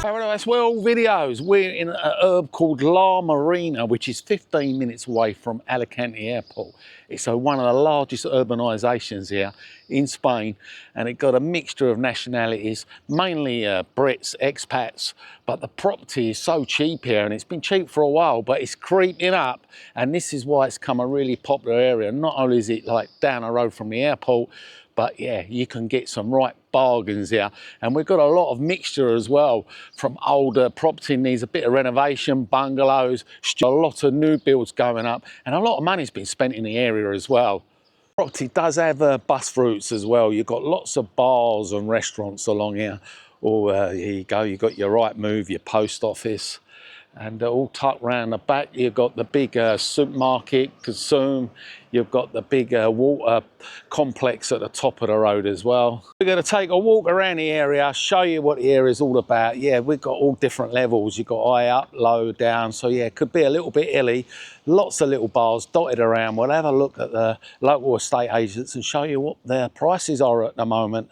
Paradise World videos. We're in a herb called La Marina, which is 15 minutes away from Alicante Airport. It's one of the largest urbanisations here in Spain, and it got a mixture of nationalities, mainly Brits, expats, but the property is so cheap here, and it's been cheap for a while, but it's creeping up, and this is why it's become a really popular area. Not only is it like down the road from the airport, but yeah, you can get some right bargains here. And we've got a lot of mixture as well, from older property needs a bit of renovation, bungalows, a lot of new builds going up, and a lot of money's been spent in the area as well. Property does have bus routes as well. You've got lots of bars and restaurants along here. Here you go, you've got your Right Move, your post office, and all tucked round the back. You've got the big supermarket, Consume. You've got the big water complex at the top of the road as well. We're going to take a walk around the area, show you what the area is all about. Yeah, we've got all different levels. You've got high up, low, down. So yeah, it could be a little bit hilly. Lots of little bars dotted around. We'll have a look at the local estate agents and show you what their prices are at the moment.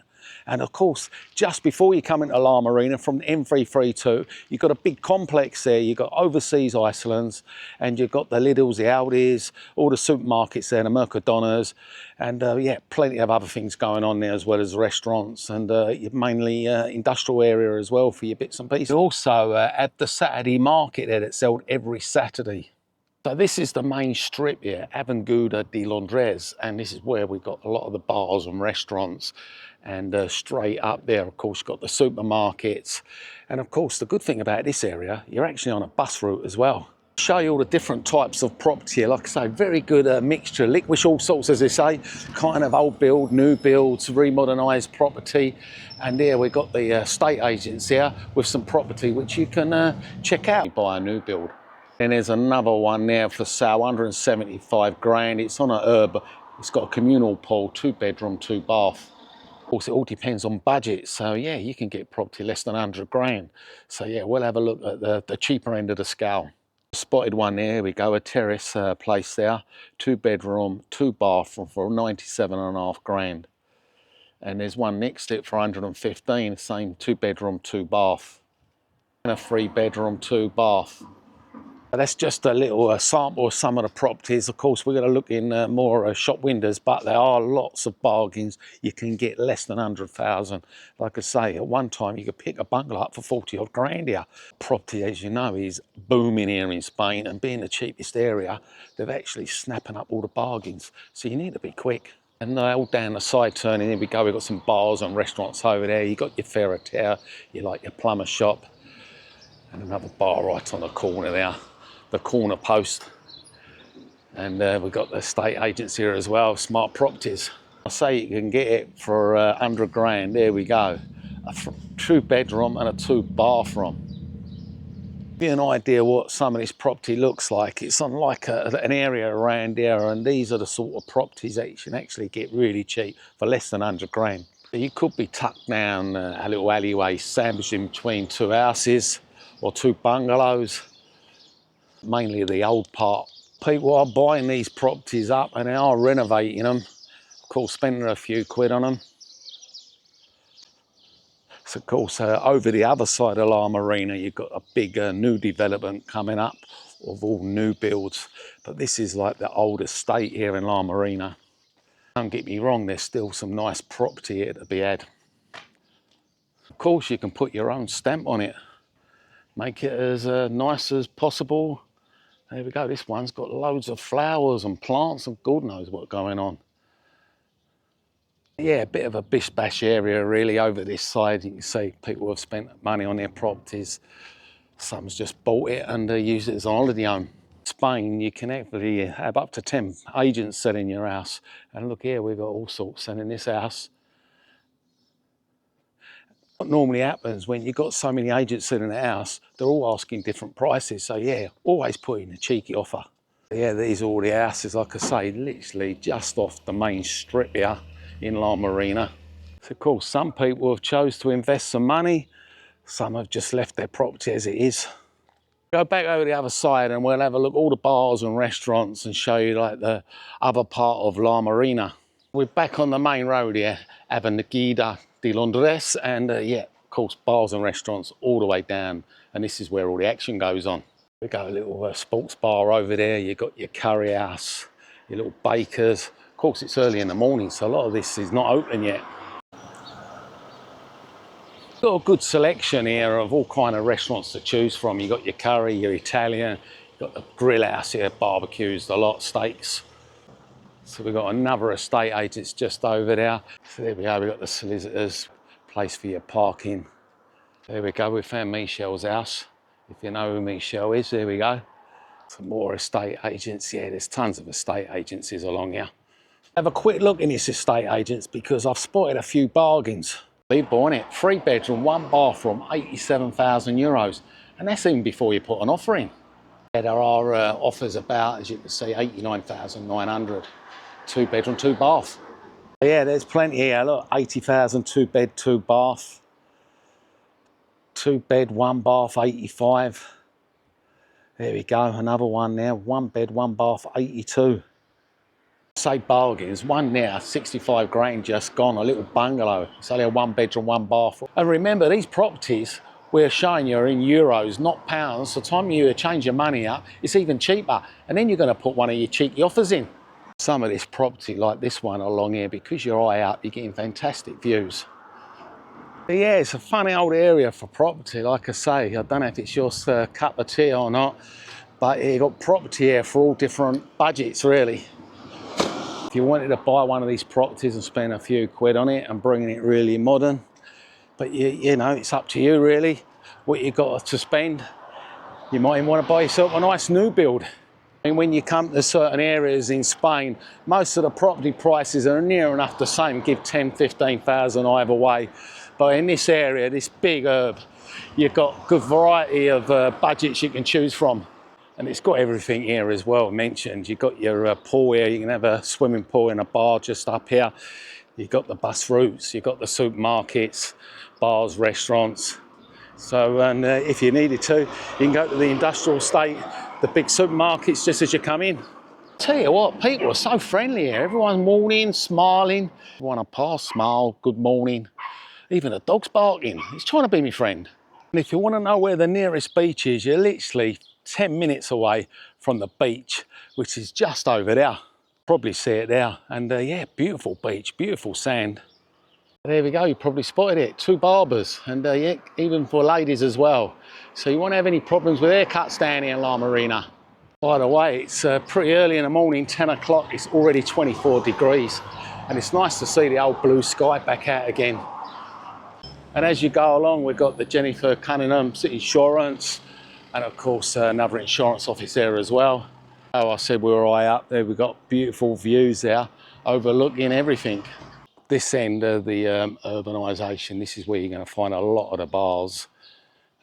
And of course, just before you come into La Marina from the M332, you've got a big complex there. You've got overseas Icelands, and you've got the Lidls, the Aldis, all the supermarkets there, the Mercadonas, and yeah, plenty of other things going on there, as well as restaurants, and mainly industrial area as well for your bits and pieces. Also at the Saturday market there that's held every Saturday. So this is the main strip here, Avenida de Londres, and this is where we've got a lot of the bars and restaurants. And straight up there, of course, you've got the supermarkets. And of course, the good thing about this area, you're actually on a bus route as well. Show you all the different types of property here. Like I say, very good mixture, liquish all sorts, as they say, kind of old build, new builds, remodernised property. And there we've got the estate agents here with some property which you can check out. Buy a new build. And there's another one there for sale, 175 grand. It's on a herb. It's got a communal pool, 2 bedroom, 2 bath. Of course, it all depends on budget. So yeah, you can get property less than 100 grand. So yeah, we'll have a look at the cheaper end of the scale. Spotted one there, we go, a terrace place there, 2 bedroom, 2 bathroom for 97.5 grand. And there's one next to it for 115, same 2 bedroom, 2 bath. And a 3 bedroom, 2 bath. That's just a little sample of some of the properties. Of course, we're going to look in more shop windows, but there are lots of bargains. You can get less than 100,000. Like I say, at one time, you could pick a bungalow up for 40 odd grand here. Property, as you know, is booming here in Spain, and being the cheapest area, they're actually snapping up all the bargains. So you need to be quick. And all down the side turning, here we go. We've got some bars and restaurants over there. You've got your ferreteria, you like your plumber shop, and another bar right on the corner there. The corner post, and we've got the estate agents here as well, Smart Properties. I say you can get it for 100 grand. There we go, a 2 bedroom and a 2 bathroom. Give you an idea what some of this property looks like. It's on like an area around here, and these are the sort of properties that you can actually get really cheap for less than 100 grand. You could be tucked down a little alleyway sandwiched in between 2 houses or 2 bungalows. Mainly the old part. People are buying these properties up and they are renovating them. Of course, spending a few quid on them. So of course, over the other side of La Marina, you've got a big new development coming up of all new builds. But this is like the old estate here in La Marina. Don't get me wrong, there's still some nice property here to be had. Of course, you can put your own stamp on it. Make it as nice as possible. There we go, this one's got loads of flowers and plants and God knows what's going on. Yeah, a bit of a bish bash area really over this side. You can see people have spent money on their properties. Some's just bought it and used it as a holiday home. Spain, you can actually have up to 10 agents selling your house. And look here, we've got all sorts selling this house. What normally happens when you've got so many agents selling a house, they're all asking different prices. So yeah, always put in a cheeky offer. Yeah, these are all the houses, like I say, literally just off the main strip here in La Marina. So of course, some people have chose to invest some money. Some have just left their property as it is. Go back over the other side and we'll have a look at all the bars and restaurants and show you like the other part of La Marina. We're back on the main road here, Avenida de Londres, and yeah, Of course, bars and restaurants all the way down, and this is where all the action goes on. We got a little sports bar over there. You got your curry house, your little bakers. Of course, it's early in the morning, so a lot of this is not open yet. Got a good selection here of all kind of restaurants to choose from. You got your curry, your Italian, you got the grill house here, barbecues, a lot, steaks. So we've got another estate agents just over there. So there we go, we've got the solicitors, place for your parking. There we go, we found Michelle's house. If you know who Michelle is, there we go. Some more estate agents. Yeah, there's tons of estate agencies along here. Have a quick look in this estate agents because I've spotted a few bargains. Unbelievable, isn't it? 3 bedroom, 1 bathroom, €87,000. And that's even before you put an offer in. Yeah, there are offers about, as you can see, 89,900. 2 bedroom, 2 bath. Yeah, there's plenty here. Look, 80,000, 2 bed, 2 bath. 2 bed, 1 bath, 85. There we go, another one now. 1 bed, 1 bath, 82. Say bargains, one now, 65 grand just gone, a little bungalow. It's only a 1 bedroom, 1 bath. And remember, these properties we're showing you are in euros, not pounds. So the time you change your money up, it's even cheaper. And then you're going to put one of your cheeky offers in. Some of this property, like this one along here, because you're high up, you're getting fantastic views. But yeah, it's a funny old area for property, like I say. I don't know if it's your cup of tea or not, but you've got property here for all different budgets, really. If you wanted to buy one of these properties and spend a few quid on it and bringing it really modern, but you know, it's up to you really, what you got to spend. You might even want to buy yourself a nice new build. And when you come to certain areas in Spain, most of the property prices are near enough the same, give 10, 15,000 either way. But in this area, this big herb, you've got good variety of budgets you can choose from. And it's got everything here as well mentioned. You've got your pool here, you can have a swimming pool and a bar just up here. You've got the bus routes, you've got the supermarkets, bars, restaurants. So, and if you needed to, you can go to the industrial estate, the big supermarkets just as you come in. Tell you what, people are so friendly here. Everyone's morning, smiling. Everyone I pass, smile, good morning. Even the dog's barking. He's trying to be my friend. And if you want to know where the nearest beach is, you're literally 10 minutes away from the beach, which is just over there. Probably see it there. And yeah, beautiful beach, beautiful sand. There we go, you probably spotted it. 2 barbers, and yeah, even for ladies as well. So you won't have any problems with haircuts down here in La Marina. By the way, it's pretty early in the morning, 10 o'clock. It's already 24 degrees. And it's nice to see the old blue sky back out again. And as you go along, we've got the Jennifer Cunningham City Insurance, and of course another insurance office there as well. Oh, I said we were high up there. We've got beautiful views there, overlooking everything. This end of the urbanisation, this is where you're going to find a lot of the bars,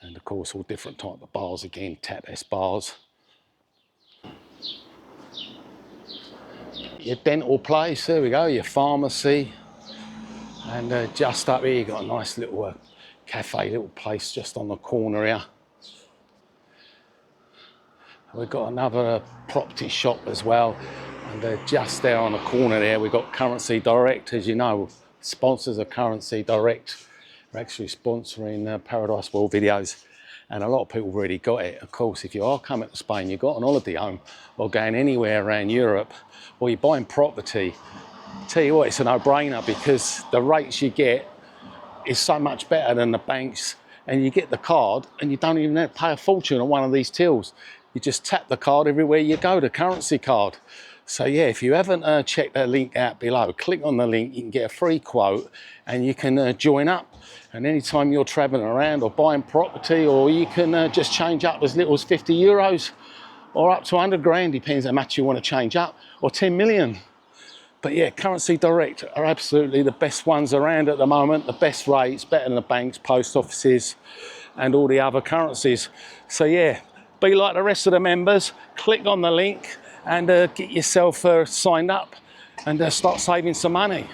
and of course all different type of bars again, tapas bars. Your dental place, there we go, your pharmacy. And just up here, you've got a nice little cafe, little place just on the corner here. We've got another property shop as well. And just there on the corner there, we've got Currency Direct. As you know, sponsors of Currency Direct. We're actually sponsoring Paradise World videos. And a lot of people already got it. Of course, if you are coming to Spain, you've got an holiday home, or going anywhere around Europe, or you're buying property, tell you what, it's a no-brainer because the rates you get is so much better than the banks, and you get the card and you don't even have to pay a fortune on one of these tills. You just tap the card everywhere you go, the currency card. So yeah, if you haven't checked that link out below, click on the link, you can get a free quote and you can join up. And anytime you're traveling around or buying property, or you can just change up as little as 50 euros or up to 100 grand, depends how much you want to change up, or 10 million. But yeah, Currency Direct are absolutely the best ones around at the moment, the best rates, better than the banks, post offices, and all the other currencies. So yeah, be like the rest of the members, click on the link and get yourself signed up and start saving some money.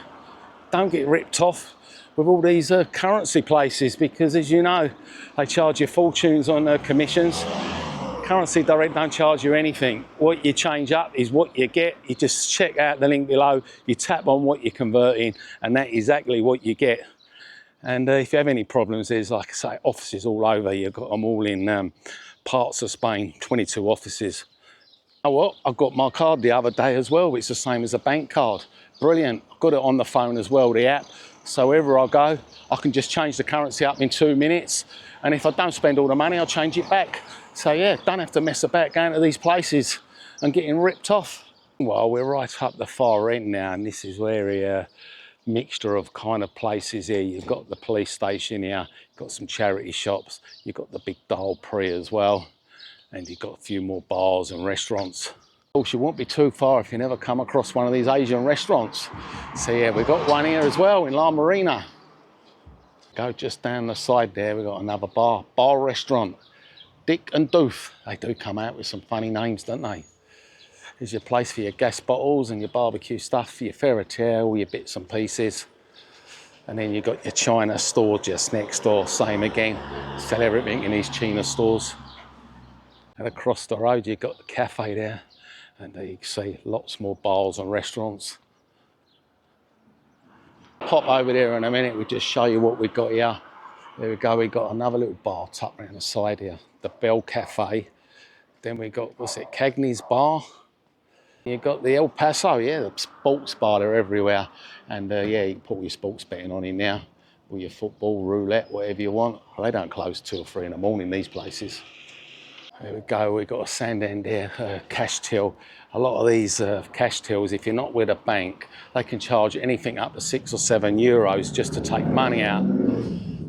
Don't get ripped off with all these currency places, because as you know, they charge you fortunes on commissions. Currency Direct don't charge you anything. What you change up is what you get. You just check out the link below, you tap on what you're converting, and that's exactly what you get. And if you have any problems, there's, like I say, offices all over. You've got them all in parts of Spain, 22 offices. Oh, well, I got my card the other day as well. It's the same as a bank card. Brilliant. I've got it on the phone as well, the app. So wherever I go, I can just change the currency up in 2 minutes. And if I don't spend all the money, I'll change it back. So yeah, don't have to mess about going to these places and getting ripped off. Well, we're right up the far end now, and this is where the mixture of kind of places here. You've got the police station here, you've got some charity shops, you've got the big Dal Pri as well, and you've got a few more bars and restaurants. Of course, you won't be too far if you never come across one of these Asian restaurants. So yeah, we've got one here as well in La Marina. Go just down the side there, we've got another bar restaurant. Dick and Doof. They do come out with some funny names, don't they? Here's your place for your gas bottles and your barbecue stuff, for your ferretail, all your bits and pieces. And then you've got your China store just next door, same again. Sell everything in these China stores. And across the road, you've got the cafe there. And there you can see lots more bars and restaurants. Pop over there in a minute, we'll just show you what we've got here. There we go, we've got another little bar tucked around the side here, the Bell Cafe. Then we've got, what's it, Cagney's Bar. You've got the El Paso, yeah, the sports bar, they're everywhere. And yeah, you can put your sports betting on in now, or your football, roulette, whatever you want. Well, they don't close 2 or 3 in the morning, these places. There we go, we've got a Santander cash till. A lot of these cash tills, if you're not with a bank, they can charge anything up to 6 or 7 euros just to take money out.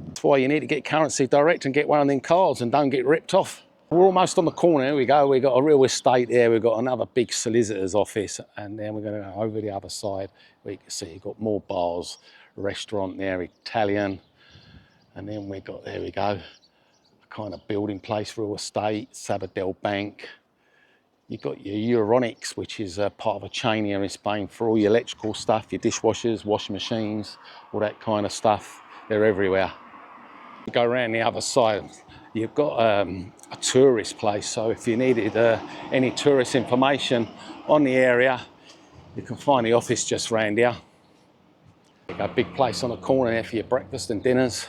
That's why you need to get Currency Direct and get one of them cards and don't get ripped off. We're almost on the corner, here we go. We've got a real estate there, we've got another big solicitor's office, and then we're going to go over the other side where you can see you've got more bars, restaurant there, Italian, and then we've got, there we go, a kind of building place, real estate, Sabadell Bank. You've got your Euronics, which is part of a chain here in Spain for all your electrical stuff, your dishwashers, washing machines, all that kind of stuff. They're everywhere. Go around the other side, you've got a tourist place, so if you needed any tourist information on the area, you can find the office just round here. You've got a big place on the corner there for your breakfast and dinners.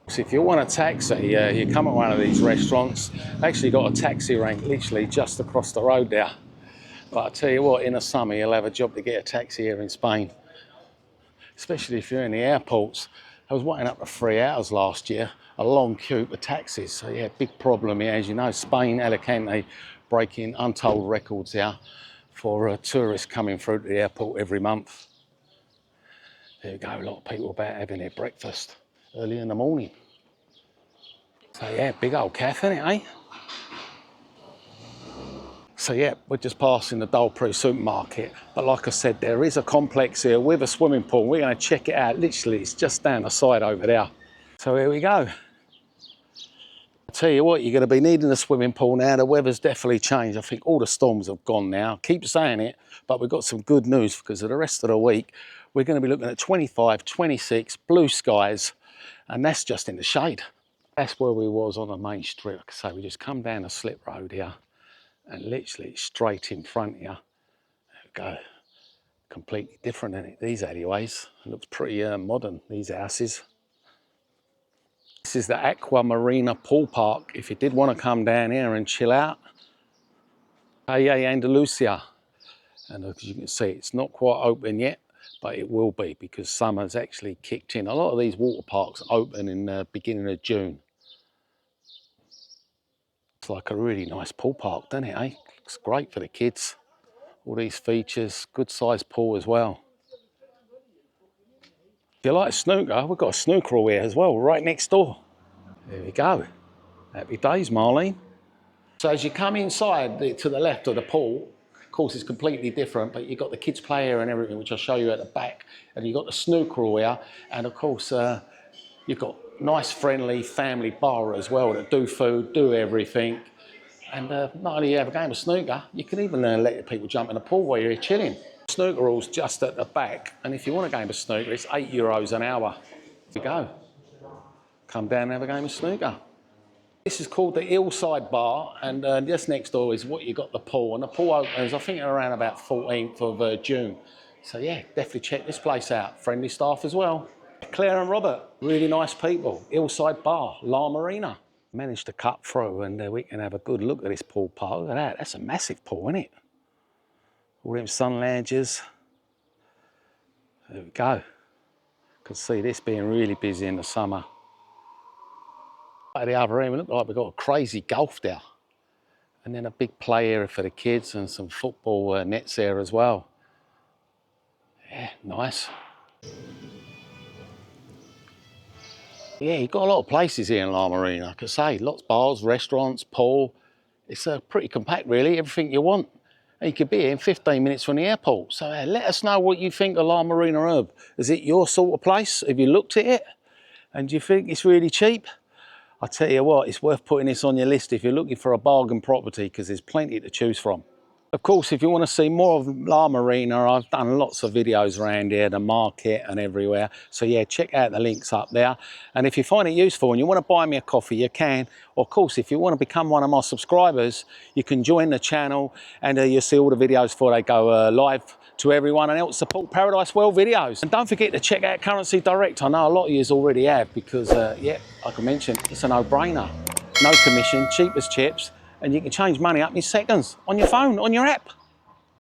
So if you want a taxi, you come at one of these restaurants, actually got a taxi rank literally just across the road there. But I tell you what, in the summer you'll have a job to get a taxi here in Spain, especially if you're in the airports. I was waiting up for 3 hours last year, a long queue for taxis. So yeah, big problem here. As you know, Spain, Alicante, breaking untold records here for tourists coming through to the airport every month. There you go, a lot of people about having their breakfast early in the morning. So yeah, big old cafe, isn't it, eh? So yeah, we're just passing the Dal Pri supermarket. But like I said, there is a complex here with a swimming pool. We're going to check it out. Literally, it's just down the side over there. So here we go. I tell you what, you're going to be needing a swimming pool now. The weather's definitely changed. I think all the storms have gone now. Keep saying it, but we've got some good news because of the rest of the week. We're going to be looking at 25, 26, blue skies, and that's just in the shade. That's where we was on the main street. Like I say, we just come down a slip road here. And literally straight in front here, there we go. Completely different in it, these alleyways. It looks pretty modern, these houses. This is the Aqua Marina pool park. If you did want to come down here and chill out. Calle Andalusia. And as you can see, it's not quite open yet, but it will be because summer's actually kicked in. A lot of these water parks open in the beginning of June. It's like a really nice pool park, doesn't it, eh? Looks great for the kids. All these features, good sized pool as well. If you like snooker, we've got a snooker hall here as well, right next door. There we go. Happy days, Marlene. So as you come inside to the left of the pool, of course it's completely different, but you've got the kids play area and everything, which I'll show you at the back. And you've got the snooker hall here, and of course you've got nice friendly family bar as well that do food, do everything. And not only you have a game of snooker, you can even let people jump in the pool while you're here chilling. Snooker hall's just at the back, and if you want a game of snooker, it's €8 an hour. There you go. Come down and have a game of snooker. This is called the Hillside Bar, and just next door is what you got the pool, and the pool opens I think around about 14th of June. So yeah, definitely check this place out. Friendly staff as well. Claire and Robert, really nice people. Hillside Bar, La Marina. Managed to cut through and we can have a good look at this pool park. Look at that, that's a massive pool, isn't it? All them sun lounges. There we go. Can see this being really busy in the summer. At the other end, we look like we've got a crazy golf there. And then a big play area for the kids and some football nets there as well. Yeah, nice. Yeah, you've got a lot of places here in La Marina. Like I say, lots of bars, restaurants, pool. It's pretty compact, really, everything you want. And you could be here in 15 minutes from the airport. So let us know what you think of La Marina Herb. Is it your sort of place? Have you looked at it? And do you think it's really cheap? I tell you what, it's worth putting this on your list if you're looking for a bargain property, because there's plenty to choose from. Of course, if you want to see more of La Marina, I've done lots of videos around here, the market and everywhere. So yeah, check out the links up there. And if you find it useful and you want to buy me a coffee, you can. Or of course, if you want to become one of my subscribers, you can join the channel and you'll see all the videos before they go live to everyone, and help support Paradise World videos. And don't forget to check out Currency Direct. I know a lot of you already have, because yeah, like I mentioned, it's a no-brainer. No commission, cheap as chips. And you can change money up in seconds on your phone, on your app.